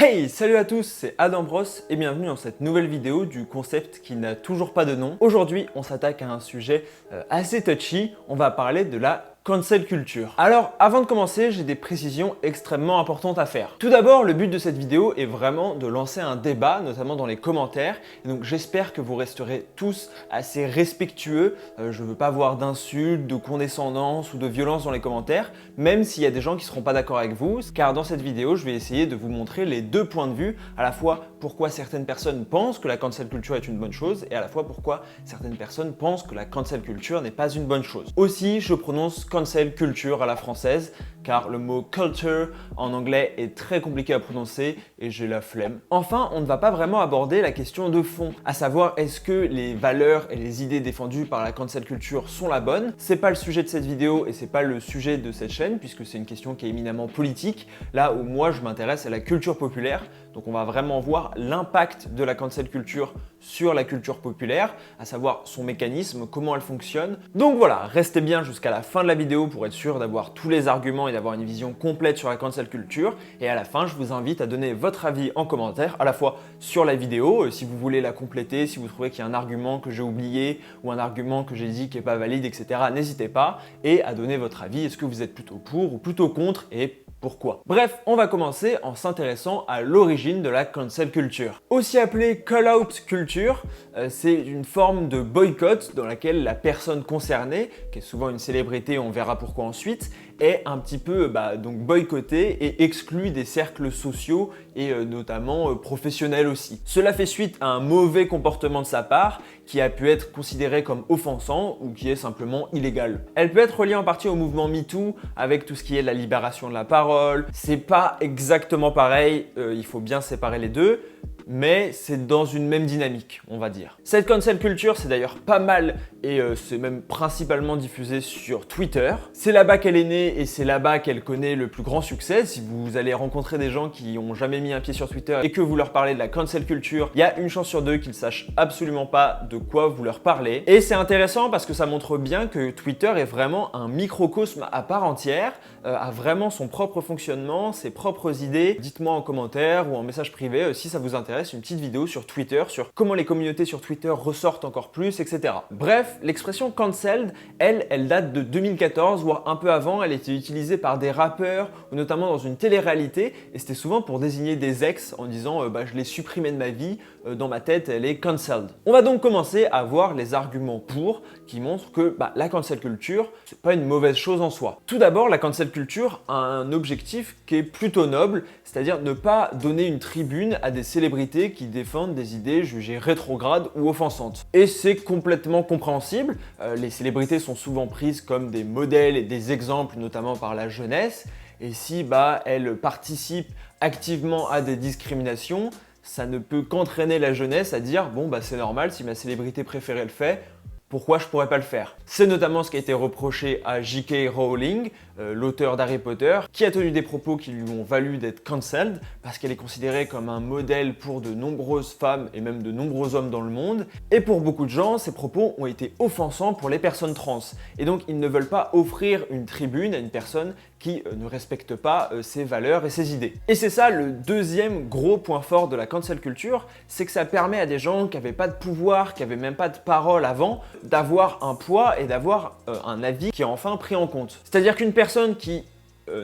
Hey, salut à tous, c'est Adam Bros et bienvenue dans cette nouvelle vidéo du concept qui n'a toujours pas de nom. Aujourd'hui, on s'attaque à un sujet assez touchy, on va parler de la cancel culture. Alors, avant de commencer, j'ai des précisions extrêmement importantes à faire. Tout d'abord, le but de cette vidéo est vraiment de lancer un débat, notamment dans les commentaires. Et donc, j'espère que vous resterez tous assez respectueux. Je ne veux pas voir d'insultes, de condescendance ou de violence dans les commentaires, même s'il y a des gens qui ne seront pas d'accord avec vous, car dans cette vidéo, je vais essayer de vous montrer les deux points de vue, à la fois pourquoi certaines personnes pensent que la cancel culture est une bonne chose, et à la fois pourquoi certaines personnes pensent que la cancel culture n'est pas une bonne chose. Aussi, je prononce cancel culture à la française, car le mot culture en anglais est très compliqué à prononcer et j'ai la flemme. Enfin, on ne va pas vraiment aborder la question de fond, à savoir est-ce que les valeurs et les idées défendues par la cancel culture sont la bonne. C'est pas le sujet de cette vidéo et c'est pas le sujet de cette chaîne puisque c'est une question qui est éminemment politique, là où moi je m'intéresse à la culture populaire. Donc on va vraiment voir l'impact de la cancel culture sur la culture populaire, à savoir son mécanisme, comment elle fonctionne. Donc voilà, restez bien jusqu'à la fin de la vidéo pour être sûr d'avoir tous les arguments et d'avoir une vision complète sur la cancel culture. Et à la fin, je vous invite à donner votre avis en commentaire, à la fois sur la vidéo, si vous voulez la compléter, si vous trouvez qu'il y a un argument que j'ai oublié ou un argument que j'ai dit qui n'est pas valide, etc. N'hésitez pas, et à donner votre avis. Est-ce que vous êtes plutôt pour ou plutôt contre et pourquoi? Bref, on va commencer en s'intéressant à l'origine de la cancel culture. Aussi appelée call-out culture, c'est une forme de boycott dans laquelle la personne concernée, qui est souvent une célébrité, on verra pourquoi ensuite, est un petit peu donc boycottée et exclue des cercles sociaux et notamment professionnels aussi. Cela fait suite à un mauvais comportement de sa part qui a pu être considéré comme offensant ou qui est simplement illégal. Elle peut être reliée en partie au mouvement MeToo avec tout ce qui est la libération de la parole. C'est pas exactement pareil, il faut bien séparer les deux, mais c'est dans une même dynamique, on va dire. Cette cancel culture, c'est d'ailleurs pas mal et c'est même principalement diffusé sur Twitter. C'est là-bas qu'elle est née et c'est là-bas qu'elle connaît le plus grand succès. Si vous allez rencontrer des gens qui n'ont jamais mis un pied sur Twitter et que vous leur parlez de la cancel culture, il y a une chance sur deux qu'ils sachent absolument pas de quoi vous leur parlez. Et c'est intéressant parce que ça montre bien que Twitter est vraiment un microcosme à part entière, a vraiment son propre fonctionnement, ses propres idées. Dites-moi en commentaire ou en message privé si ça vous intéresse une petite vidéo sur Twitter, sur comment les communautés sur Twitter ressortent encore plus, etc. Bref, l'expression cancelled, elle date de 2014, voire un peu avant. Elle était utilisée par des rappeurs ou notamment dans une télé-réalité et c'était souvent pour désigner des ex en disant je l'ai supprimé de ma vie, dans ma tête elle est cancelled. On va donc commencer à voir les arguments pour qui montrent que la cancel culture, c'est pas une mauvaise chose en soi. Tout d'abord, la cancel culture a un objectif qui est plutôt noble, c'est-à-dire ne pas donner une tribune à des célébrités qui défendent des idées jugées rétrogrades ou offensantes. Et c'est complètement compréhensible, les célébrités sont souvent prises comme des modèles et des exemples, notamment par la jeunesse, et si elles participent activement à des discriminations, ça ne peut qu'entraîner la jeunesse à dire c'est normal, si ma célébrité préférée le fait, pourquoi je pourrais pas le faire? C'est notamment ce qui a été reproché à J.K. Rowling, l'auteur d'Harry Potter, qui a tenu des propos qui lui ont valu d'être cancelled parce qu'elle est considérée comme un modèle pour de nombreuses femmes et même de nombreux hommes dans le monde. Et pour beaucoup de gens, ces propos ont été offensants pour les personnes trans. Et donc, ils ne veulent pas offrir une tribune à une personne qui ne respecte pas ses valeurs et ses idées. Et c'est ça le deuxième gros point fort de la cancel culture, c'est que ça permet à des gens qui n'avaient pas de pouvoir, qui n'avaient même pas de parole avant, d'avoir un poids et d'avoir un avis qui est enfin pris en compte. C'est-à-dire qu'une personne qui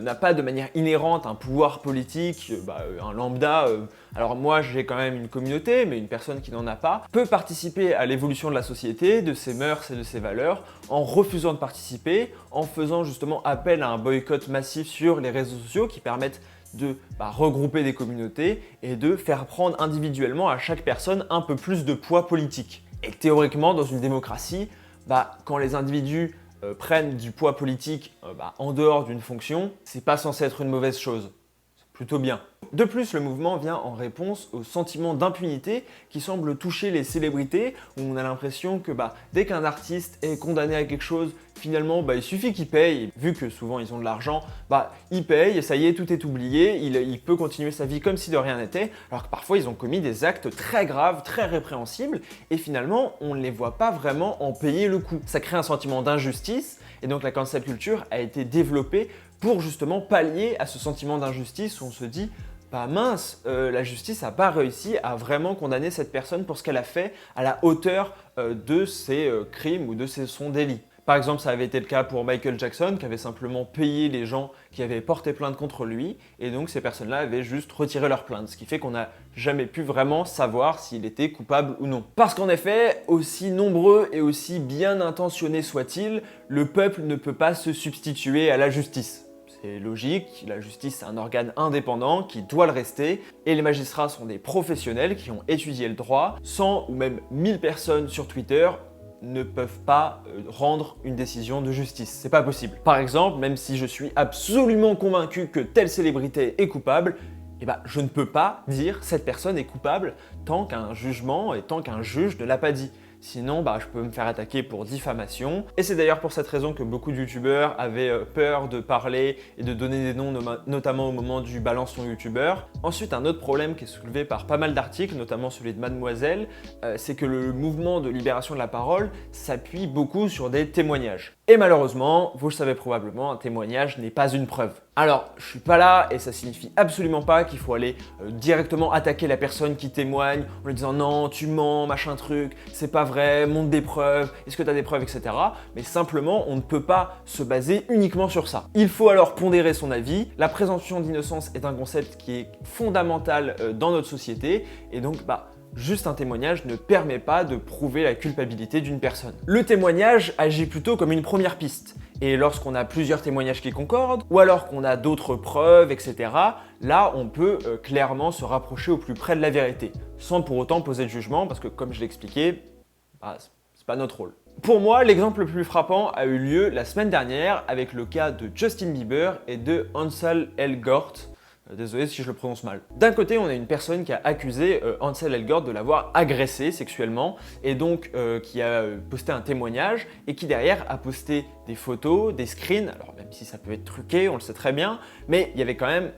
n'a pas de manière inhérente un pouvoir politique, un lambda, alors moi j'ai quand même une communauté, mais une personne qui n'en a pas, peut participer à l'évolution de la société, de ses mœurs et de ses valeurs, en refusant de participer, en faisant justement appel à un boycott massif sur les réseaux sociaux qui permettent de regrouper des communautés et de faire prendre individuellement à chaque personne un peu plus de poids politique. Et théoriquement, dans une démocratie, quand les individus prennent du poids politique en dehors d'une fonction, c'est pas censé être une mauvaise chose. C'est plutôt bien. De plus, le mouvement vient en réponse au sentiment d'impunité qui semble toucher les célébrités, où on a l'impression que dès qu'un artiste est condamné à quelque chose, finalement il suffit qu'il paye, et vu que souvent ils ont de l'argent, il paye et ça y est, tout est oublié, il peut continuer sa vie comme si de rien n'était, alors que parfois ils ont commis des actes très graves, très répréhensibles, et finalement on ne les voit pas vraiment en payer le coup. Ça crée un sentiment d'injustice, et donc la cancel culture a été développée pour justement pallier à ce sentiment d'injustice où on se dit bah mince, la justice n'a pas réussi à vraiment condamner cette personne pour ce qu'elle a fait à la hauteur de ses crimes ou de son délit. Par exemple, ça avait été le cas pour Michael Jackson, qui avait simplement payé les gens qui avaient porté plainte contre lui, et donc ces personnes-là avaient juste retiré leur plainte, ce qui fait qu'on n'a jamais pu vraiment savoir s'il était coupable ou non. Parce qu'en effet, aussi nombreux et aussi bien intentionnés soient-ils, le peuple ne peut pas se substituer à la justice. C'est logique, la justice c'est un organe indépendant qui doit le rester, et les magistrats sont des professionnels qui ont étudié le droit. 100 ou même 1000 personnes sur Twitter ne peuvent pas rendre une décision de justice. C'est pas possible. Par exemple, même si je suis absolument convaincu que telle célébrité est coupable, eh ben, je ne peux pas dire cette personne est coupable tant qu'un jugement et tant qu'un juge ne l'a pas dit. Sinon, je peux me faire attaquer pour diffamation. Et c'est d'ailleurs pour cette raison que beaucoup de youtubeurs avaient peur de parler et de donner des noms, notamment au moment du balance ton youtubeur. Ensuite, un autre problème qui est soulevé par pas mal d'articles, notamment celui de Mademoiselle, c'est que le mouvement de libération de la parole s'appuie beaucoup sur des témoignages. Et malheureusement, vous le savez probablement, un témoignage n'est pas une preuve. Alors, je suis pas là et ça signifie absolument pas qu'il faut aller directement attaquer la personne qui témoigne en lui disant non, tu mens, machin truc, c'est pas vrai, montre des preuves, est-ce que tu as des preuves, etc. Mais simplement, on ne peut pas se baser uniquement sur ça. Il faut alors pondérer son avis. La présomption d'innocence est un concept qui est fondamental dans notre société et donc, juste un témoignage ne permet pas de prouver la culpabilité d'une personne. Le témoignage agit plutôt comme une première piste. Et lorsqu'on a plusieurs témoignages qui concordent, ou alors qu'on a d'autres preuves, etc., là, on peut clairement se rapprocher au plus près de la vérité, sans pour autant poser de jugement, parce que comme je l'ai expliqué, c'est pas notre rôle. Pour moi, l'exemple le plus frappant a eu lieu la semaine dernière avec le cas de Justin Bieber et de Ansel Elgort. Désolé si je le prononce mal. D'un côté, on a une personne qui a accusé Ansel Elgort de l'avoir agressé sexuellement et donc qui a posté un témoignage et qui derrière a posté des photos, des screens, alors même si ça peut être truqué, on le sait très bien, mais il y avait quand même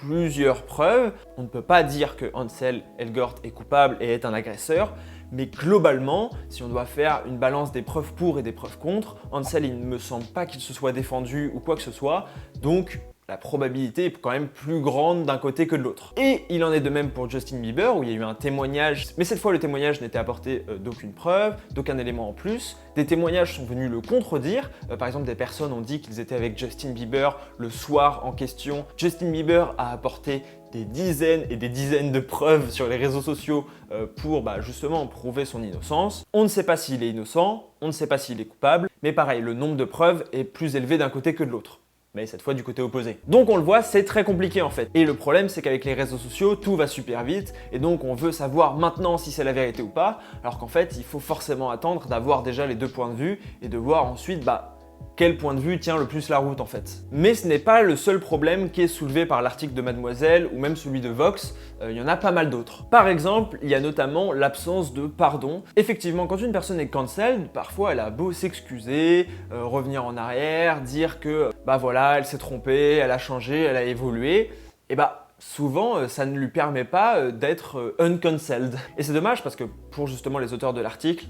plusieurs preuves. On ne peut pas dire que Ansel Elgort est coupable et est un agresseur, mais globalement, si on doit faire une balance des preuves pour et des preuves contre, Ansel, il ne me semble pas qu'il se soit défendu ou quoi que ce soit, donc la probabilité est quand même plus grande d'un côté que de l'autre. Et il en est de même pour Justin Bieber, où il y a eu un témoignage, mais cette fois le témoignage n'était apporté d'aucune preuve, d'aucun élément en plus. Des témoignages sont venus le contredire. Par exemple, des personnes ont dit qu'ils étaient avec Justin Bieber le soir en question. Justin Bieber a apporté des dizaines et des dizaines de preuves sur les réseaux sociaux pour justement prouver son innocence. On ne sait pas s'il est innocent, on ne sait pas s'il est coupable, mais pareil, le nombre de preuves est plus élevé d'un côté que de l'autre. Mais cette fois du côté opposé. Donc on le voit, c'est très compliqué en fait. Et le problème, c'est qu'avec les réseaux sociaux, tout va super vite, et donc on veut savoir maintenant si c'est la vérité ou pas, alors qu'en fait, il faut forcément attendre d'avoir déjà les deux points de vue, et de voir ensuite, quel point de vue tient le plus la route en fait. Mais ce n'est pas le seul problème qui est soulevé par l'article de Mademoiselle ou même celui de Vox, il y en a pas mal d'autres. Par exemple, il y a notamment l'absence de pardon. Effectivement, quand une personne est cancelled, parfois elle a beau s'excuser, revenir en arrière, dire que voilà, elle s'est trompée, elle a changé, elle a évolué, et souvent, ça ne lui permet pas d'être uncancelled. Et c'est dommage parce que pour justement les auteurs de l'article,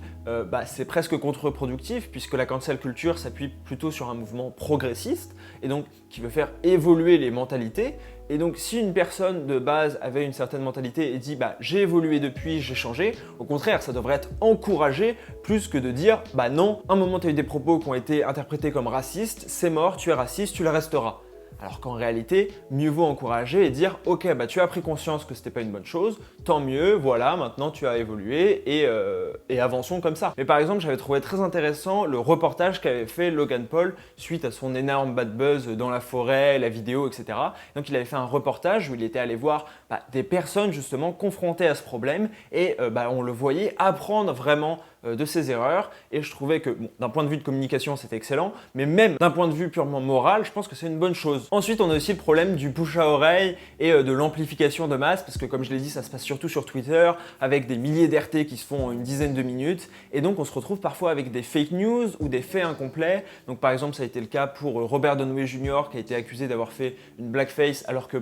c'est presque contre-productif puisque la cancel culture s'appuie plutôt sur un mouvement progressiste et donc qui veut faire évoluer les mentalités. Et donc si une personne de base avait une certaine mentalité et dit j'ai évolué depuis, j'ai changé, au contraire ça devrait être encouragé plus que de dire non, un moment tu as eu des propos qui ont été interprétés comme racistes, c'est mort, tu es raciste, tu le resteras. Alors qu'en réalité, mieux vaut encourager et dire ok, tu as pris conscience que c'était pas une bonne chose, tant mieux, voilà, maintenant tu as évolué et avançons comme ça. Mais par exemple, j'avais trouvé très intéressant le reportage qu'avait fait Logan Paul suite à son énorme bad buzz dans la forêt, la vidéo, etc. Donc il avait fait un reportage où il était allé voir des personnes justement confrontées à ce problème et on le voyait apprendre vraiment de ses erreurs et je trouvais que d'un point de vue de communication c'était excellent, mais même d'un point de vue purement moral, je pense que c'est une bonne chose. Ensuite, on a aussi le problème du bouche à oreille et de l'amplification de masse parce que comme je l'ai dit, ça se passe surtout sur Twitter avec des milliers d'RT qui se font en une dizaine de minutes et donc on se retrouve parfois avec des fake news ou des faits incomplets. Donc par exemple, ça a été le cas pour Robert Downey Jr. qui a été accusé d'avoir fait une blackface alors que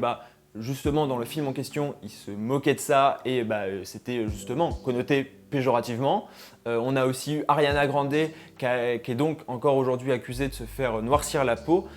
justement dans le film en question, il se moquait de ça et c'était justement connoté péjorativement. On a aussi eu Ariana Grande qui est donc encore aujourd'hui accusée de se faire noircir la peau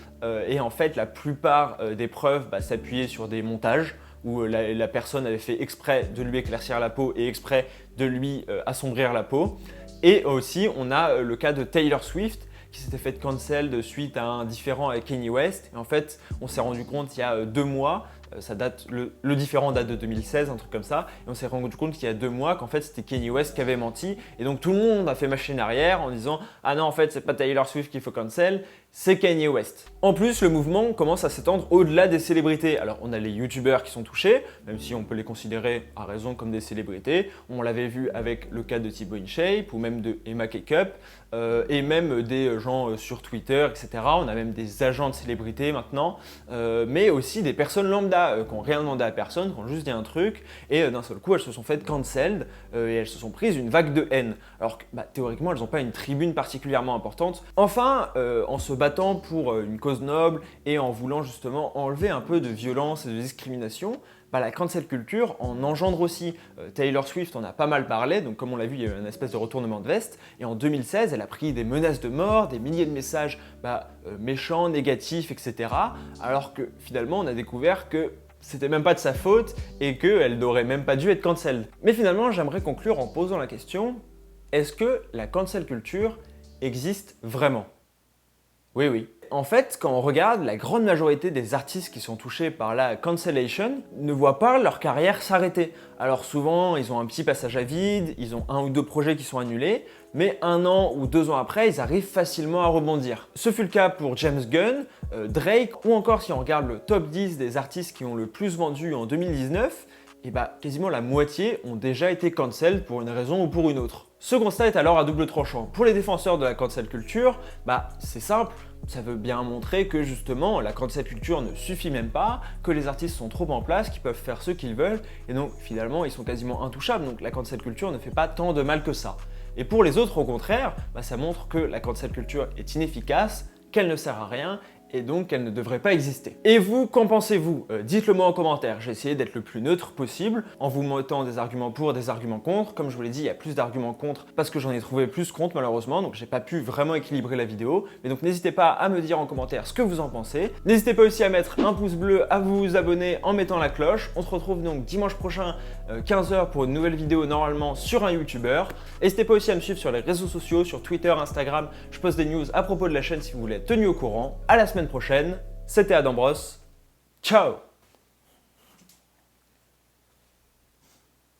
et en fait la plupart des preuves s'appuyaient sur des montages. où la personne avait fait exprès de lui éclaircir la peau et exprès de lui assombrir la peau. Et aussi, on a le cas de Taylor Swift qui s'était fait cancel de suite à un différend avec Kanye West. Et en fait, on s'est rendu compte il y a 2 mois, ça date, le différend date de 2016, un truc comme ça, et on s'est rendu compte qu'il y a 2 mois qu'en fait c'était Kanye West qui avait menti. Et donc tout le monde a fait machine arrière en disant « Ah non, en fait, c'est pas Taylor Swift qu'il faut cancel, c'est Kanye West ». En plus, le mouvement commence à s'étendre au-delà des célébrités. Alors, on a les youtubeurs qui sont touchés, même si on peut les considérer à raison comme des célébrités. On l'avait vu avec le cas de Thibaut InShape ou même de Emma Cakeup, et même des gens sur Twitter, etc. On a même des agents de célébrités maintenant, mais aussi des personnes lambda qui n'ont rien demandé à personne, qui ont juste dit un truc, et d'un seul coup, elles se sont faites cancelled et elles se sont prises une vague de haine. Alors que théoriquement, elles n'ont pas une tribune particulièrement importante. Enfin, en se battant pour une cause noble et en voulant justement enlever un peu de violence et de discrimination, la cancel culture en engendre aussi. Taylor Swift en a pas mal parlé, donc comme on l'a vu, il y a eu une espèce de retournement de veste, et en 2016, elle a pris des menaces de mort, des milliers de messages méchants, négatifs, etc. Alors que finalement, on a découvert que c'était même pas de sa faute et qu'elle n'aurait même pas dû être cancelled. Mais finalement, j'aimerais conclure en posant la question, est-ce que la cancel culture existe vraiment ? Oui. En fait, quand on regarde, la grande majorité des artistes qui sont touchés par la cancellation ne voient pas leur carrière s'arrêter. Alors souvent, ils ont un petit passage à vide, ils ont 1 ou 2 projets qui sont annulés, mais 1 an ou 2 ans après, ils arrivent facilement à rebondir. Ce fut le cas pour James Gunn, Drake, ou encore si on regarde le top 10 des artistes qui ont le plus vendu en 2019, et quasiment la moitié ont déjà été cancelled pour une raison ou pour une autre. Ce constat est alors à double tranchant. Pour les défenseurs de la cancel culture, c'est simple, ça veut bien montrer que justement la cancel culture ne suffit même pas, que les artistes sont trop en place, qu'ils peuvent faire ce qu'ils veulent, et donc finalement ils sont quasiment intouchables, donc la cancel culture ne fait pas tant de mal que ça. Et pour les autres au contraire, ça montre que la cancel culture est inefficace, qu'elle ne sert à rien, et donc qu'elle ne devrait pas exister. Et vous, qu'en pensez-vous? Dites-le moi en commentaire, j'ai essayé d'être le plus neutre possible en vous mettant des arguments pour, des arguments contre. Comme je vous l'ai dit, il y a plus d'arguments contre parce que j'en ai trouvé plus contre malheureusement, donc j'ai pas pu vraiment équilibrer la vidéo. Mais donc n'hésitez pas à me dire en commentaire ce que vous en pensez. N'hésitez pas aussi à mettre un pouce bleu, à vous abonner en mettant la cloche. On se retrouve donc dimanche prochain 15h pour une nouvelle vidéo normalement sur un youtubeur. N'hésitez pas aussi à me suivre sur les réseaux sociaux, sur Twitter, Instagram. Je poste des news à propos de la chaîne si vous voulez être tenu au courant. À la semaine prochaine, c'était Adam Bros. Ciao!